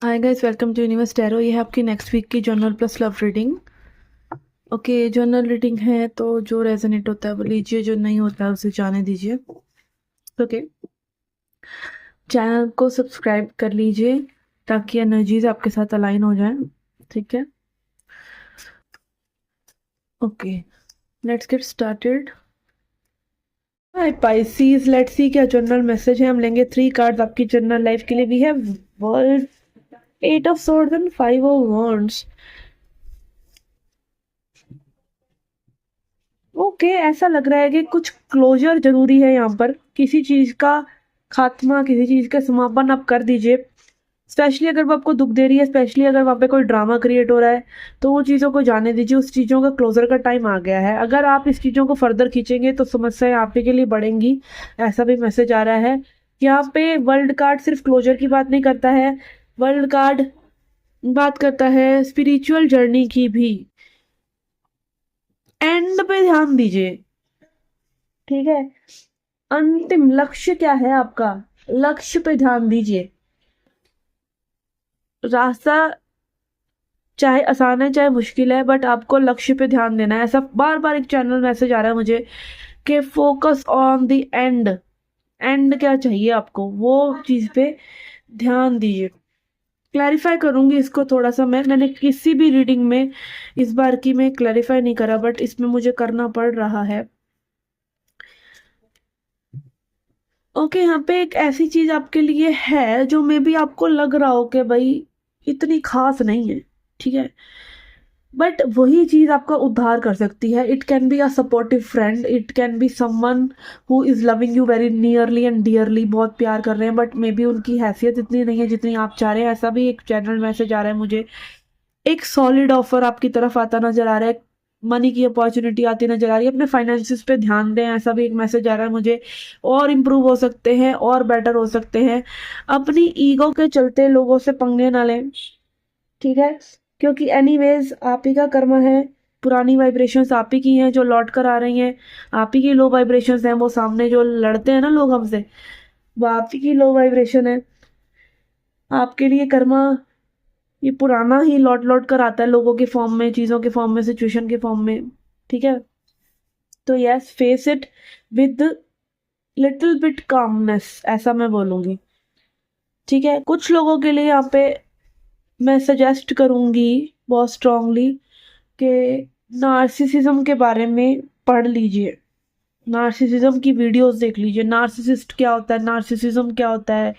Hi guys, welcome to universe tarot. ये है आपकी नेक्स्ट वीक की general plus love reading. Okay, general reading है तो जो रेजोनेट होता है वो लीजिए, जो नहीं होता है उसे जाने दीजिए। ओके, चैनल को सब्सक्राइब कर लीजिए ताकि एनर्जीज आपके साथ अलाइन हो जाए। ठीक है, okay, let's get started. Hi Pisces, let's see क्या जर्नल मैसेज है। हम लेंगे 3 कार्ड्स आपकी जर्नल लाइफ के लिए। We have world, 8 of swords and 5 of wands। Okay, ऐसा लग रहा है कि कुछ क्लोजर जरूरी है यहाँ पर। किसी चीज का खात्मा, किसी चीज का समापन आप कर दीजिए। स्पेशली अगर वो आपको दुख दे रही है, स्पेशली अगर वहाँ पे कोई ड्रामा क्रिएट हो रहा है, तो वो चीज़ों को जाने दीजिए। उस चीज़ों का क्लोजर का टाइम आ गया है। अगर आप इस चीज़ों को फर्दर खींचेंगे तो समस्याएं आप ही के लिए बढ़ेंगी, ऐसा भी मैसेज आ रहा है। यहाँ पे वर्ल्ड कार्ड सिर्फ क्लोजर की बात नहीं करता है, वर्ल्ड कार्ड बात करता है स्पिरिचुअल जर्नी की भी। एंड पे ध्यान दीजिए, ठीक है। अंतिम लक्ष्य क्या है आपका, लक्ष्य पे ध्यान दीजिए। रास्ता चाहे आसान है चाहे मुश्किल है, बट आपको लक्ष्य पे ध्यान देना है। ऐसा बार बार एक चैनल मैसेज आ रहा है मुझे कि focus on the end. And क्या चाहिए आपको, वो चीज पे ध्यान दीजिए। क्लैरिफाई करूंगी इसको थोड़ा सा। मैंने किसी भी रीडिंग में इस बार की में क्लैरिफाई नहीं करा, बट इसमें मुझे करना पड़ रहा है। ओके, यहाँ पे एक ऐसी चीज आपके लिए है जो मे बी आपको लग रहा हो कि भाई इतनी खास नहीं है, ठीक है, बट वही चीज आपका उद्धार कर सकती है। It can be a supportive friend, it can be someone who is loving you very nearly and dearly, बहुत प्यार कर रहे हैं, बट मे बी उनकी हैसियत इतनी नहीं है जितनी आप चाह रहे हैं। ऐसा भी एक चैनल मैसेज आ रहा है मुझे। एक सॉलिड ऑफर आपकी तरफ आता नजर आ रहा है, मनी की अपॉर्चुनिटी आती नजर आ रही है। अपने फाइनेंसिस पे ध्यान दें, ऐसा भी एक मैसेज आ रहा है मुझे। और इम्प्रूव हो सकते हैं और बेटर हो सकते हैं। अपनी ईगो के चलते लोगों से पंगे ना लें, ठीक है, क्योंकि एनीवेज आप ही का कर्म है। पुरानी वाइब्रेशंस आप ही की हैं जो लौट कर आ रही हैं। आप ही की लो वाइब्रेशंस हैं। वो सामने जो लड़ते हैं ना लोग हमसे, वो आप ही की लो वाइब्रेशन है। आपके लिए कर्मा ये पुराना ही लौट लौट कर आता है, लोगों के फॉर्म में, चीजों के फॉर्म में, सिचुएशन के फॉर्म में, ठीक है। तो yes, face it with little bit calmness, ऐसा मैं बोलूंगी, ठीक है। कुछ लोगों के लिए यहाँ पे मैं सजेस्ट करूंगी बहुत स्ट्रांगली कि नार्सिसिज्म के बारे में पढ़ लीजिए। नार्सिसिज्म की वीडियोस देख लीजिए। नार्सिसिस्ट क्या होता है, नार्सिसिज्म क्या होता है,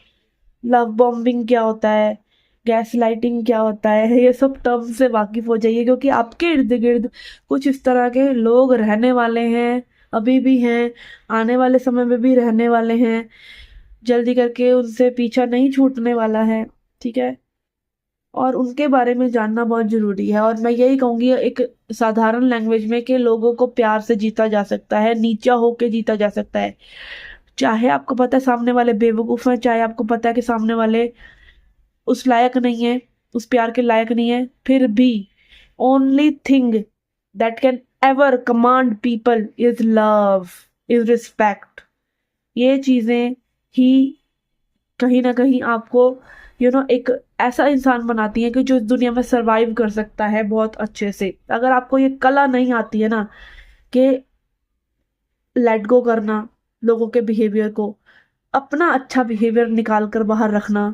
लव बॉम्बिंग क्या होता है, गैस लाइटिंग क्या होता है, ये सब टर्म से वाकिफ हो जाइए, क्योंकि आपके इर्द गिर्द कुछ इस तरह के लोग रहने वाले हैं, अभी भी हैं, आने वाले समय में भी रहने वाले हैं। जल्दी करके उनसे पीछा नहीं छूटने वाला है, ठीक है। और उनके बारे में जानना बहुत जरूरी है। और मैं यही कहूंगी एक साधारण लैंग्वेज में कि लोगों को प्यार से जीता जा सकता है, नीचा होके जीता जा सकता है। चाहे आपको पता है सामने वाले बेवकूफ हैं, चाहे आपको पता है कि सामने वाले उस लायक नहीं है, उस प्यार के लायक नहीं है, फिर भी only thing that can ever command people is love, is respect. ये चीजें ही कहीं ना कहीं आपको एक ऐसा इंसान बनाती है कि जो इस दुनिया में सरवाइव कर सकता है बहुत अच्छे से। अगर आपको ये कला नहीं आती है ना कि लेट गो करना लोगों के बिहेवियर को, अपना अच्छा बिहेवियर निकाल कर बाहर रखना,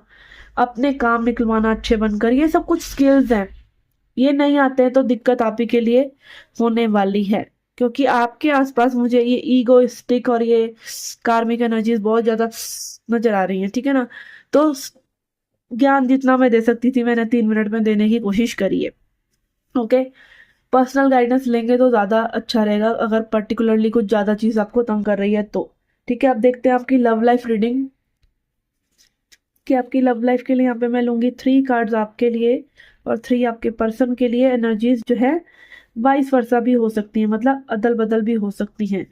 अपने काम निकलवाना अच्छे बनकर, ये सब कुछ स्किल्स हैं। ये नहीं आते हैं तो दिक्कत आप ही के लिए होने वाली है, क्योंकि आपके आसपास मुझे ये ईगोइस्टिक और ये कार्मिक एनर्जीज बहुत ज्यादा नजर आ रही हैं, ठीक है ना। तो ज्ञान जितना मैं दे सकती थी मैंने 3 मिनट में देने की कोशिश करी है। ओके, पर्सनल गाइडेंस लेंगे तो ज्यादा अच्छा रहेगा, अगर पर्टिकुलरली कुछ ज्यादा चीज आपको तंग कर रही है तो। ठीक है, अब देखते हैं आपकी लव लाइफ रीडिंग, कि आपकी लव लाइफ के लिए यहाँ पे मैं लूंगी 3 कार्ड्स आपके लिए और 3 आपके पर्सन के लिए। एनर्जीज जो है वाइस वर्सा भी हो सकती है, मतलब अदल बदल भी हो सकती हैं।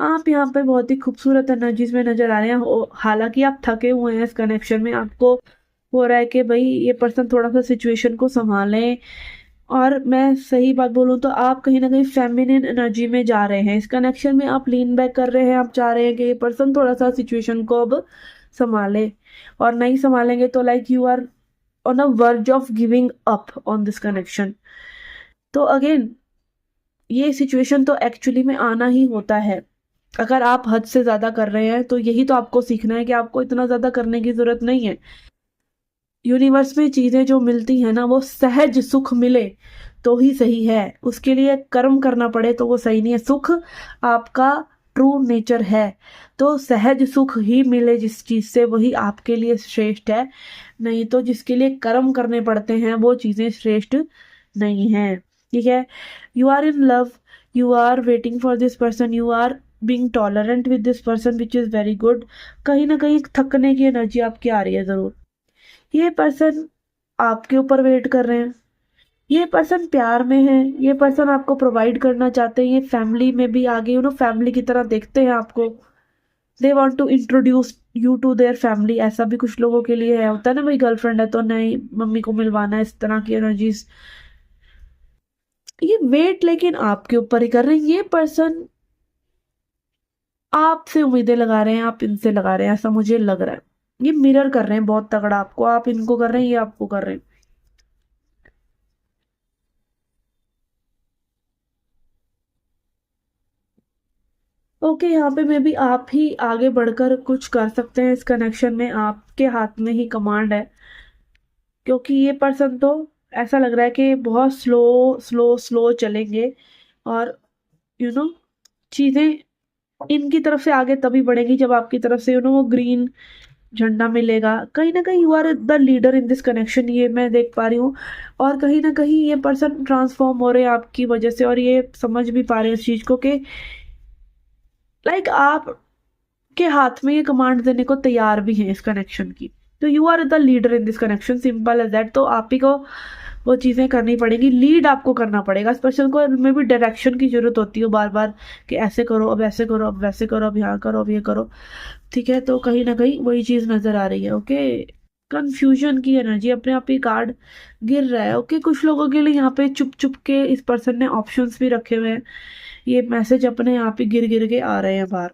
आप यहाँ पे बहुत ही खूबसूरत एनर्जीज में नजर आ रहे हैं। हालांकि आप थके हुए हैं इस कनेक्शन में, आपको हो रहा है कि भाई ये पर्सन थोड़ा सा सिचुएशन को संभालें। और मैं सही बात बोलूं तो आप कहीं ना कहीं फेमिनिन एनर्जी में जा रहे हैं इस कनेक्शन में। आप लीन बैक कर रहे हैं, आप चाह रहे हैं कि ये पर्सन थोड़ा सा सिचुएशन को अब संभाले, और नहीं संभालेंगे तो like you are on a verge of giving up on this connection. तो अगेन ये सिचुएशन तो एक्चुअली में आना ही होता है। अगर आप हद से ज़्यादा कर रहे हैं तो यही तो आपको सीखना है कि आपको इतना ज़्यादा करने की ज़रूरत नहीं है। यूनिवर्स में चीज़ें जो मिलती हैं ना वो सहज सुख मिले तो ही सही है, उसके लिए कर्म करना पड़े तो वो सही नहीं है। सुख आपका ट्रू नेचर है, तो सहज सुख ही मिले जिस चीज़ से वही आपके लिए श्रेष्ठ है, नहीं तो जिसके लिए कर्म करने पड़ते हैं वो चीज़ें श्रेष्ठ नहीं हैं। ठीक है, you are in love, you are waiting for this person, you are being tolerant with this person which is very good. कहीं ना कहीं थकने की एनर्जी आपकी आ रही है ज़रूर। ये पर्सन आपके ऊपर वेट कर रहे हैं, ये पर्सन प्यार में है, ये पर्सन आपको प्रोवाइड करना चाहते हैं, ये फैमिली में भी आगे फैमिली की तरह देखते हैं आपको। They want to introduce you to their family, ऐसा भी कुछ लोगों के लिए है, होता है ना, भाई गर्लफ्रेंड है तो नहीं मम्मी को मिलवाना है, इस तरह की एनर्जीज। ये वेट लेकिन आपके ऊपर ही कर रहे हैं। ये पर्सन आपसे उम्मीदें लगा रहे हैं, आप इनसे लगा रहे हैं, ऐसा मुझे लग रहा है। ये मिरर कर रहे हैं बहुत तगड़ा आपको, आप इनको कर रहे हैं, ये आपको कर रहे हैं। ओके, यहाँ पे मे बी आप ही आगे बढ़कर कुछ कर सकते हैं इस कनेक्शन में, आपके हाथ में ही कमांड है, क्योंकि ये पर्सन तो ऐसा लग रहा है कि बहुत स्लो स्लो स्लो चलेंगे और यू नो चीज़ें इनकी तरफ से आगे तभी बढ़ेगी जब आपकी तरफ से वो ग्रीन झंडा मिलेगा। कहीं ना कहीं you are the leader in this connection, ये मैं देख पा रही हूँ। और कहीं ना कहीं ये पर्सन ट्रांसफॉर्म हो रहे हैं आपकी वजह से, और ये समझ भी पा रहे हैं इस चीज़ को कि लाइक आप के हाथ में ये कमांड देने को तैयार भी हैं इस कनेक्शन की। तो you are the leader in this connection, simple as that. तो आप ही को वो चीज़ें करनी पड़ेगी, लीड आपको करना पड़ेगा। इस पर्सन को में भी डायरेक्शन की जरूरत होती है बार बार, कि ऐसे करो, अब ऐसे करो, अब वैसे करो, अब यहाँ करो, अब ये करो। ठीक है, तो कहीं ना कहीं वही चीज़ नज़र आ रही है। ओके, कंफ्यूजन की एनर्जी, अपने आप ही कार्ड गिर रहा है। ओके, कुछ लोगों के लिए यहाँ पे चुप चुप के इस पर्सन ने ऑप्शंस भी रखे हुए हैं, ये मैसेज अपने आप ही गिर गिर के आ रहे हैं बाहर।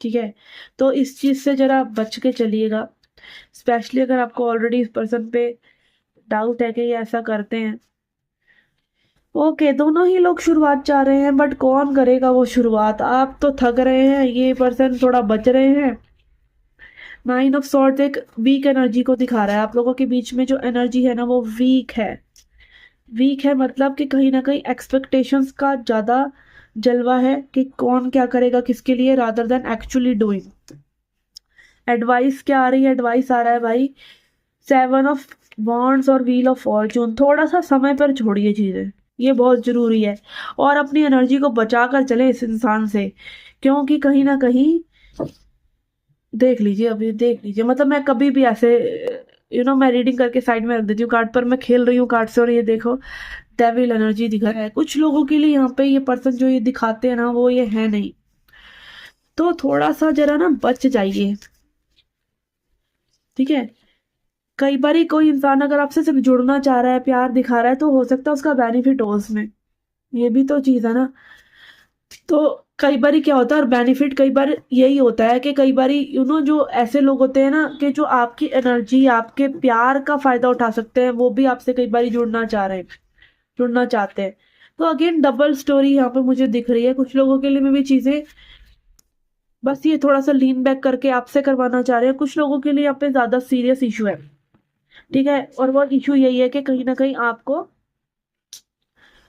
ठीक है, तो इस चीज़ से ज़रा बच के चलिएगा, स्पेशली अगर आपको ऑलरेडी इस पर्सन पे डाउट है कि ये ऐसा करते हैं। ओके, दोनों ही लोग शुरुआत चाह रहे हैं, बट कौन करेगा वो शुरुआत। आप तो थक रहे हैं, ये पर्सन थोड़ा बच रहे हैं। 9 ऑफ सॉर्ड्स एक वीक एनर्जी को दिखा रहा है, आप लोगों के बीच में जो एनर्जी है ना वो वीक है। वीक है मतलब कि कहीं ना कहीं एक्सपेक्टेशंस का ज़्यादा जलवा है कि कौन क्या करेगा किसके लिए, rather than actually doing. Advice क्या आ रही है? एडवाइस आ रहा है भाई 7 ऑफ वॉन्ड्स और व्हील ऑफ फॉर्चून। थोड़ा सा समय पर छोड़िए चीज़ें, ये बहुत ज़रूरी है। और अपनी एनर्जी को बचा कर चले इस इंसान से, क्योंकि कहीं ना कहीं देख लीजिए, अभी देख लीजिए, मतलब मैं कभी भी ऐसे मैं रीडिंग करके साइड में रख देती हूँ कार्ड पर, मैं खेल रही हूँ कार्ड से, और ये देखो डेविल एनर्जी दिखा है कुछ लोगों के लिए। यहाँ पे ये पर्सन जो ये दिखाते हैं ना वो ये है नहीं, तो थोड़ा सा जरा ना बच जाइए। ठीक है, कई बार कोई इंसान अगर आपसे सिर्फ जुड़ना चाह रहा है, प्यार दिखा रहा है, तो हो सकता है उसका बेनिफिट हो उसमें, ये भी तो चीज़ है ना। तो कई बार क्या होता है, और बेनिफिट कई बार यही होता है कि कई बार जो ऐसे लोग होते हैं ना कि जो आपकी एनर्जी, आपके प्यार का फायदा उठा सकते हैं, वो भी आपसे कई बार जुड़ना चाह रहे हैं, जुड़ना चाहते हैं। तो अगेन डबल स्टोरी यहाँ पे मुझे दिख रही है। कुछ लोगों के लिए में भी चीजें बस ये थोड़ा सा लीन बैक करके आपसे करवाना चाह रहे हैं, कुछ लोगों के लिए यहाँ पे ज्यादा सीरियस इशू है। ठीक है, और वो इशू यही है कि कहीं ना कहीं आपको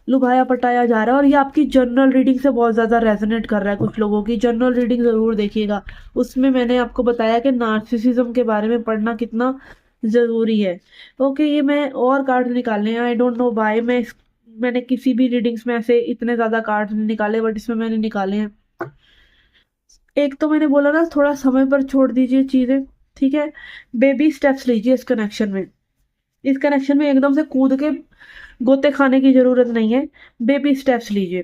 लुभाया पटाया जा रहा है, और ये आपकी जनरल रीडिंग से बहुत ज़्यादा रेजोनेट कर रहा है। कुछ लोगों की जनरल रीडिंग ज़रूर देखिएगा, उसमें मैंने आपको बताया कि नार्सिसिज्म के बारे में पढ़ना कितना ज़रूरी है। ओके, ये मैं और कार्ड निकालने हैं, आई डोंट नो वाई मैंने किसी भी रीडिंग्स में ऐसे इतने ज़्यादा कार्ड नहीं निकाले, बट इसमें मैंने निकाले हैं। एक तो मैंने बोला ना थोड़ा समय पर छोड़ दीजिए चीज़ें। ठीक है, बेबी स्टेप्स लीजिए इस कनेक्शन में। इस कनेक्शन में एकदम से कूद के गोते खाने की जरूरत नहीं है, बेबी स्टेप्स लीजिए,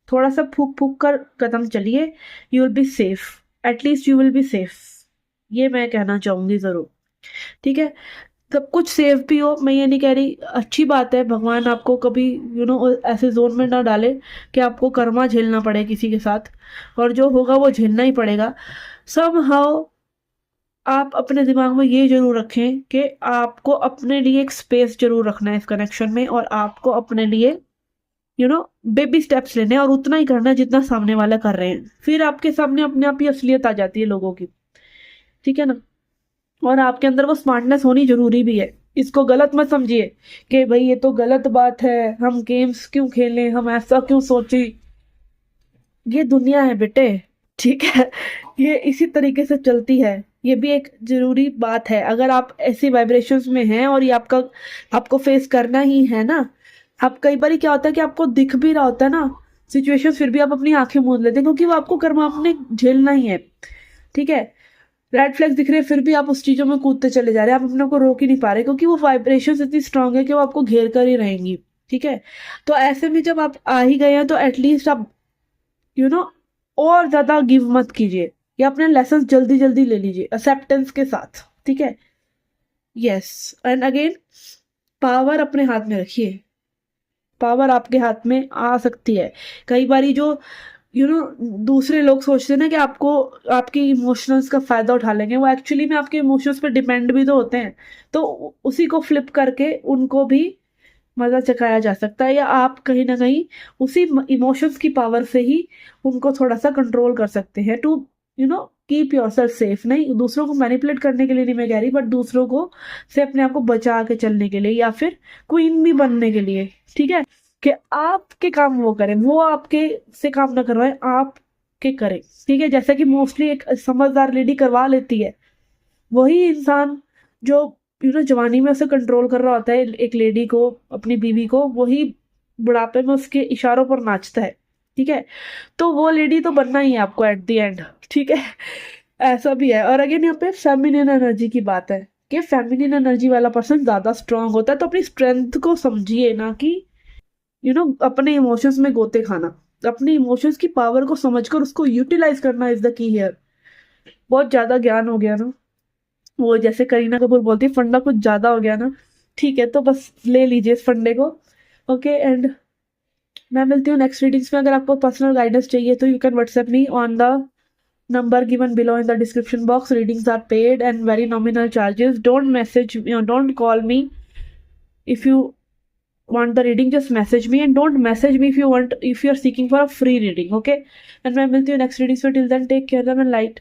थोड़ा सा फूक फूक कर कदम चलिए, you will be safe, at least you will be safe, ये मैं कहना चाहूंगी जरूर। ठीक है, सब कुछ सेफ भी हो, मैं ये नहीं कह रही, अच्छी बात है, भगवान आपको कभी ऐसे जोन में ना डाले कि आपको कर्मा झेलना पड़े किसी के साथ, और जो होगा वो झेलना ही पड़ेगा। सम हाउ आप अपने दिमाग में ये ज़रूर रखें कि आपको अपने लिए एक स्पेस ज़रूर रखना है इस कनेक्शन में, और आपको अपने लिए बेबी स्टेप्स लेने हैं, और उतना ही करना है जितना सामने वाला कर रहे हैं। फिर आपके सामने अपने आप ही असलियत आ जाती है लोगों की, ठीक है ना। और आपके अंदर वो स्मार्टनेस होनी ज़रूरी भी है। इसको गलत मत समझिए कि भाई ये तो गलत बात है, हम गेम्स क्यों खेलें, हम ऐसा क्यों सोचें। ये दुनिया है बेटे, ठीक है। ये इसी तरीके से चलती है। ये भी एक जरूरी बात है। अगर आप ऐसी वाइब्रेशंस में हैं और ये आपको फेस करना ही है ना। आप कई बार क्या होता है कि आपको दिख भी रहा होता है ना सिचुएशन, फिर भी आप अपनी आंखें मूंद लेते हैं क्योंकि वो आपको कर्म आपने झेलना ही है, ठीक है। रेड फ्लैग्स दिख रहे हैं फिर भी आप उस चीजों में कूदते चले जा रहे हैं, आप अपने को रोक ही नहीं पा रहे क्योंकि वो वाइब्रेशंस इतनी स्ट्रांग है कि वो आपको घेर कर ही रहेंगी, ठीक है। तो ऐसे में जब आप आ ही गए हैं तो एटलीस्ट आप यू नो और ज्यादा गिव मत कीजिए, या अपने लेसन जल्दी जल्दी ले लीजिए एक्सेप्टेंस के साथ, ठीक है। यस, एंड अगेन पावर अपने हाथ में रखिए। पावर आपके हाथ में आ सकती है। कई बारी जो दूसरे लोग सोचते हैं ना कि आपको आपके इमोशंस का फायदा उठा लेंगे, वो एक्चुअली में आपके इमोशंस पे डिपेंड भी तो होते हैं। तो उसी को फ्लिप करके उनको भी मजा चखाया जा सकता है, या आप कहीं ना कहीं उसी इमोशंस की पावर से ही उनको थोड़ा सा कंट्रोल कर सकते हैं, टू कीप योरसेल्फ सेफ। नहीं, दूसरों को मैनिपुलेट करने के लिए नहीं मैं कह रही, बट दूसरों को से अपने आप को बचा के चलने के लिए, या फिर क्वीन भी बनने के लिए, ठीक है। कि आपके काम वो करें, वो आपके से काम ना करवाए, आप के करें, ठीक है। जैसा कि मोस्टली एक समझदार लेडी करवा लेती है, वही इंसान जो जवानी में उसे कंट्रोल कर रहा होता है एक लेडी को, अपनी बीवी को, वही बुढ़ापे में उसके इशारों पर नाचता है, ठीक है। तो वो लेडी तो बनना ही है आपको एट द एंड, ठीक है। ऐसा भी है। और अगेन यहाँ पे फेमिनिन एनर्जी की बात है कि फेमिनिन एनर्जी वाला पर्सन ज्यादा स्ट्रांग होता है, तो अपनी स्ट्रेंथ को समझिए, ना कि अपने इमोशंस में गोते खाना। अपने इमोशंस की पावर को समझकर उसको यूटिलाइज करना इज द की हियर। बहुत ज्यादा ज्ञान हो गया ना, वो जैसे करीना कपूर बोलती है फंडा कुछ ज्यादा हो गया ना, ठीक है। तो बस ले लीजिए इस फंडे को, ओके। एंड मैं मिलती हूँ नेक्स्ट रीडिंग्स में। अगर आपको पर्सनल गाइडेंस चाहिए तो you can WhatsApp me on the number given below in the description box. Readings are paid and very nominal charges. Don't call me if you want the reading, just message me, and don't message me if you're seeking for a free reading, okay. And मैं मिलती हूँ next readings में, till then take care, love and light.